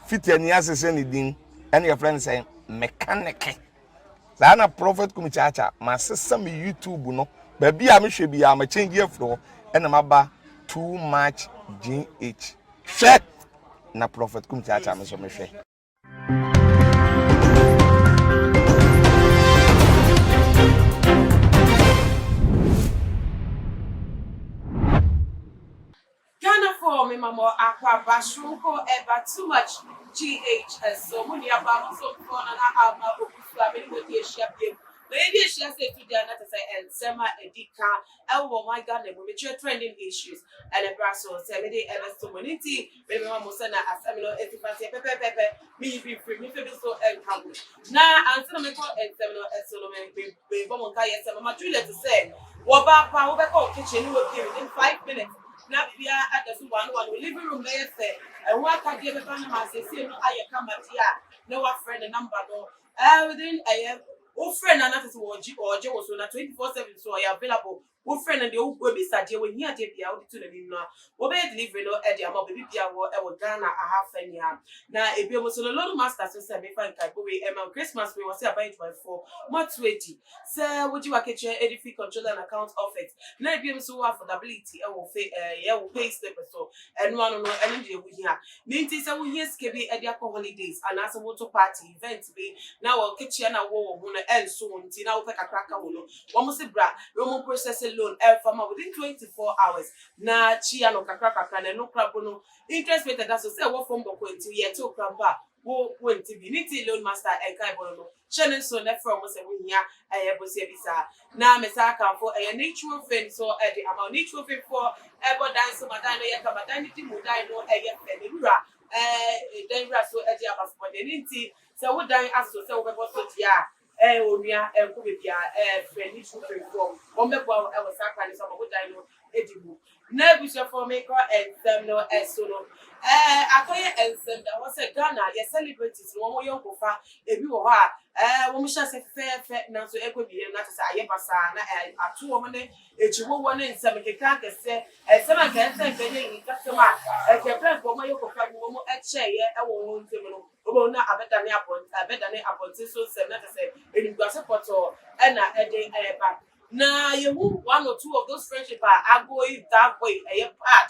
fit ani asese ne din ene your friend say mechanic za na prophet kumichacha ma sesa me YouTube no ba bia me hwe bia ma change afro ene maba too much GH hwe na prophet kumichacha me so me hwe. For me, Mama, Aqua Bashunko, Eba too much GHS. So, Muni Abama, so fun, and I have my family with the ship. Lady, she has said to the another say, and Sema Edika, oh my God, we mature trending issues, and a Brussels, 7 day ever community, maybe Mamosana, as I know, if I say, Pepe, me be free, me feel so and come. Now, answer me call and Seminole and Solomon, be Bomonka, yes, I'm a to say, what about Power kitchen will give within 5 minutes. Now we are at the one living room there say and what can give a panama say no I come at here no one friend a number no within I have friend and that is what or Joe so 24/7 so I available wo friend and the old baby said you when here dey bia wo to the now wo be delivery no e dey am baby bia wo e wo Ghana a half an year na e bi mo so Lord master so say me fan kai bo we Christmas we was about by 4 month 20 say would you work at edify control and account of it na e bi so affordability e wo pay step so and one no and dey we here ninti say we here ske bi e dey holidays and as wo to party event bi na wo kitchen na wo ho no and so nti na wo pe kakraka wo no wo mo se bra wo mo process loan farmer within 24 hours na chia no kakra na no krabo no interest rate that so say what form boko nti ye to kramba wo nti bi niti loan master e kai bono no chene so na from say we hia bosia bisa na me sa kan for natural fin so the amount natural fin for ebo dance so madan no ye ka madan niti mudai no fe ne wura den wura so the abaspon niti say wo dan aso say wo be so dia onua enko bebia friend issue for omegbo e was sacrifice some go die no edibu na bisho for me ko ensem no esono akoye ensem da was Ghana ye celebrities no mo yonko fa ebi wo ha wo mo sha se fe na so ekwe bi na tsa aye basa na atu wo ne echiwo wo ne ensem keka kese ensem ka ensem be ne nkasema ke friend ko mo yonko fa wo mo eche ye wo nsem no obo na abedane aponti so sem na say enigwase poto na ede ba na yehu one or two of those friendship are going that way part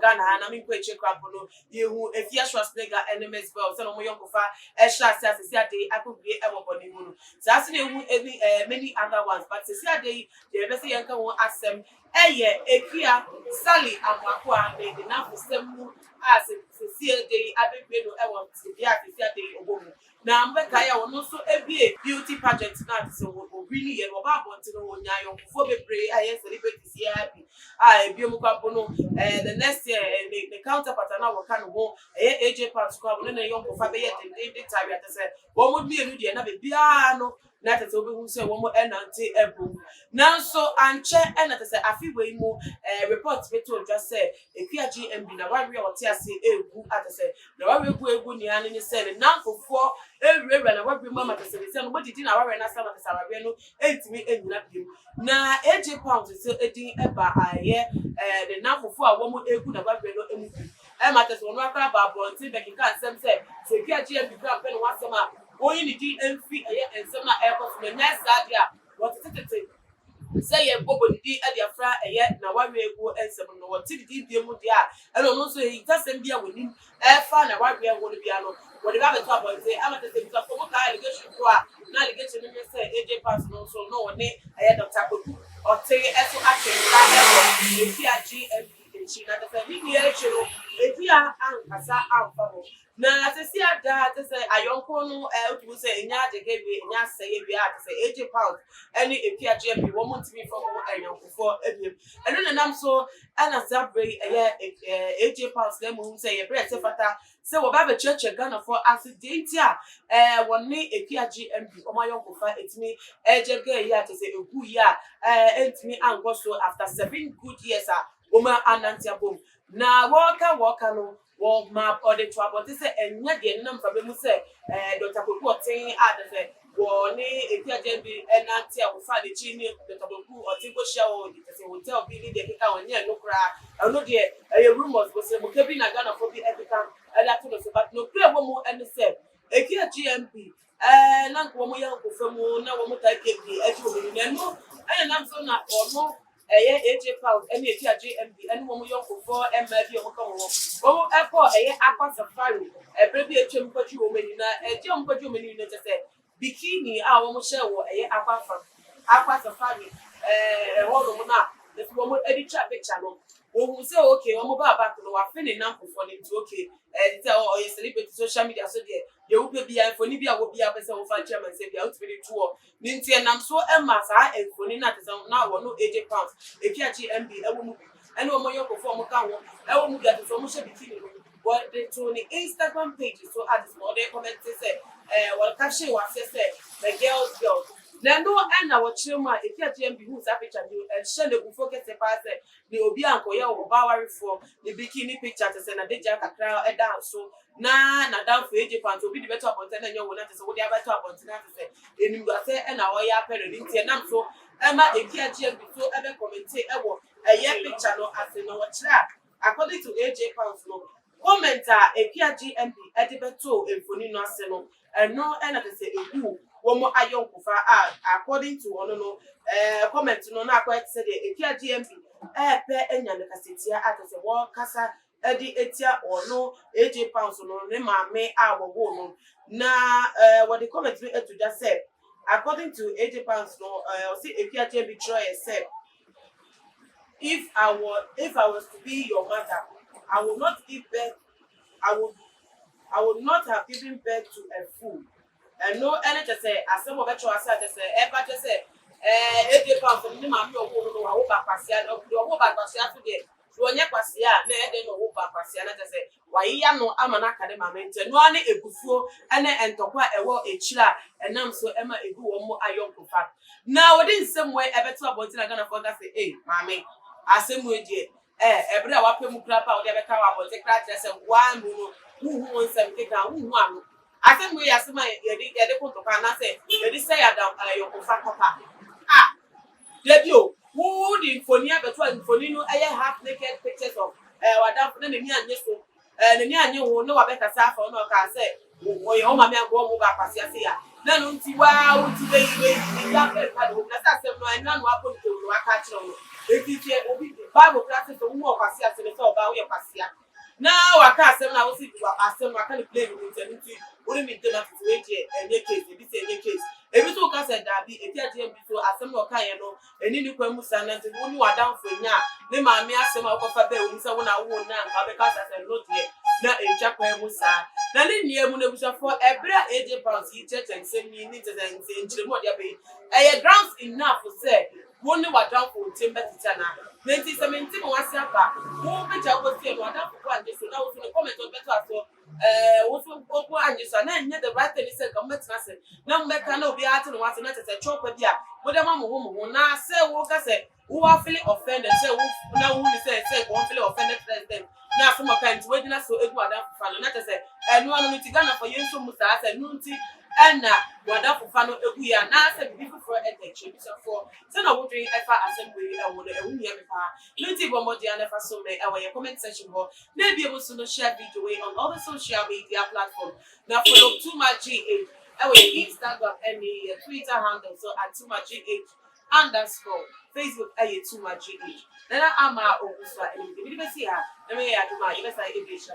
Ghana na me ko eche krapo no yehu efia Schwarzenegger enemies well so no mo yonko fa sha se ade akobie boni mu so as na yehu many other ones but se ade dey be say yanka won asem ekia Sally amwako ande de na fosem mu as se ade abegbe no se dia se ade obomu na mbeka ya wono so ebie beauty pageant na so wo really ye wo ba bonti no wonya yo fo bebre celebrities here happy ebie mu kwapo no the next year the counterpart na wo kan ho AJ Pants kwa wo na yo fa be ye de time at say wo mo bie nu de na be bia no na tete obi hu say wo mo enante ebu na so anche na tete afi we mu report be to just say ekua GMB na wa we o te ase egu at say na wa we egu ni ane ni say na fofo ewure na wa bi mama tete say no bodidi na wa we na sama tete wa we no entimi enyina biem na AJ Pounds so edin eba aye the na fofo a wo mo egu na wa we no emu matters one akra ba bronti be kika nsem say ekua GMB kra pe no wa sama oyin ni di enfi ensem na airport na next dia what tete say ye bobo di e dia fra na wa we egu ensem no what di bia mu dia e no so e tasem bia woni fa na wa we wo no bia no what the to about say amata say because for ka allegation to na allegation me say AJ Pass no so no one Dr. Kodu or say eso action ka e fia GMB chi na the ni ye chiro e fia ankasa amfabo na asesi ada te say ayonko no otubu say enya agege enya say wi ate say AJ Pound any epia GMB wo montimi from ayonko for ebiem eno na nam so ana zabre AJ Pound dem hu say ye bre fata say wo ba be church Ghana for accident a woni epia GMB o mayonko fa etimi ejege ya te say egu ya entimi ango so after 7 good years a wo ma anantia bom na waka no wo map or the trouble to say and not the number of them say Dr. Kukotin at the wo ni epiaje and auntie will find the chini Dr. Kuku or Tinko show the hotel Billy the Kika on near no cry. I know the rumors was a Mukabin and Ghana for the Epicam and that was but no clear one and say a kia GMP and Uncle Moyan Kufamu now one type of the no and I'm so not or no. AJ Pound, any GMB, and one young for MLB or Congo. Oh, Aqua Safari, a baby a Chimpoju woman, a John Poju woman, said, Bikini, our Michelle, Aqua Safari, all of that, this woman, Eddie Traffic Channel. Who say, okay, I'm about back to our Finny number for him to okay, and tell all your celebrity social media so there. You will be for Libya will be able to German say, out to the tour. Ninty and I'm so Emma, and for Nina now, no 80 pounds. If you are GMB, I will move. And no more perform I will move that so much between what they told the Instagram pages. So at this morning, comment say, well, Kashi was said, the girls. Now, no, and our children, if you are GMB, who's happy to do, and share the focus the past, the Obianco, or Bowery for the bikini picture to send a DJ crowd a dance. So, na down for AJ Pound to be the better upon 10 and your one so what they have better upon tonight to say, in you say, and our ya parent in Tianam. So, Emma, if you are GMB, so ever commentate a year picture no as in our track, according to AJ Pound. Commenter a PGMB Edibeto in Fonino Seno, and no end at the say a who, one more iron kufa according to Ono, comment no not quite said a PGMB, pe and Yanakasia at the wall casa, Eddie Etia or no, AJ Pounds no, Nema may our woman. Now, what the comment to just said, according to AJ Pounds no, see a PGMB Troy said, if I was to be your mother, I would not give birth. I would not have given birth to a fool. And no any to say, as some of the choice to say, ever to say, if you come from the mammy or woman who are back Pasia, or your back Pasia today, so when you Pasia, then no back Pasia, to say, why ya no Amanaka, no one a buffo, and then to quite a war a chilla, and I'm so Emma a good more a young fact. Now, it is some way ever to about it, I'm gonna for that say, hey, mammy, I same way, dear. Every hour, people clap out the car about the crack just one who wants them take down one. I think we are some edible to can say, you say down your papa. Ah, debut, who did for near the 12 for you, I have naked pictures of what happened in the near yesterday, and the near you will know a better self or no can say, or your mamma go over Passia. None until wow, today, the young man had none weapon to catch on. If you Bible classes the war Passia to the top about your Passia. Now I can't say I was it to ask them, I can't play with it. Wouldn't be done to wait and your case, if it's a case. Every two can say that be a PGM before as some of Kayano, and any Quemusan and the one who are down for now. They might me ask them out of a bell when someone I won't now because I said not yet. Now in Jaquemusa. Now in the Munabusha for every AJ Pounds, he church and send me needs and say, Chimodia Bay. I grounds enough to say. Won't know what down for Timber Titana. Then it's a maintain one sapper. Who bet I was saying what down for one just now to the comment on better so also go and just and then the right thing is a comment nothing. No matter no be out and what's not as a chopper there. But the mamma woman will now say what I say, who are feeling offended, say now who say one feeling offended president. Now from a kind waiting us so it was down for fun, not to say, and one of the Ghana for you so much as a nunti. And now, for fun, we are now said people for attention for. So now, what doing if I assembly and would a woman? Luty Bomodiana for so may our comment section or maybe able to share video on all the social media platforms. Now, follow Too Much GH, our Instagram and the Twitter handle, so at Too Much GH _ Facebook, Too Much GH. Then I'm our Obusa and the University. I may add my English.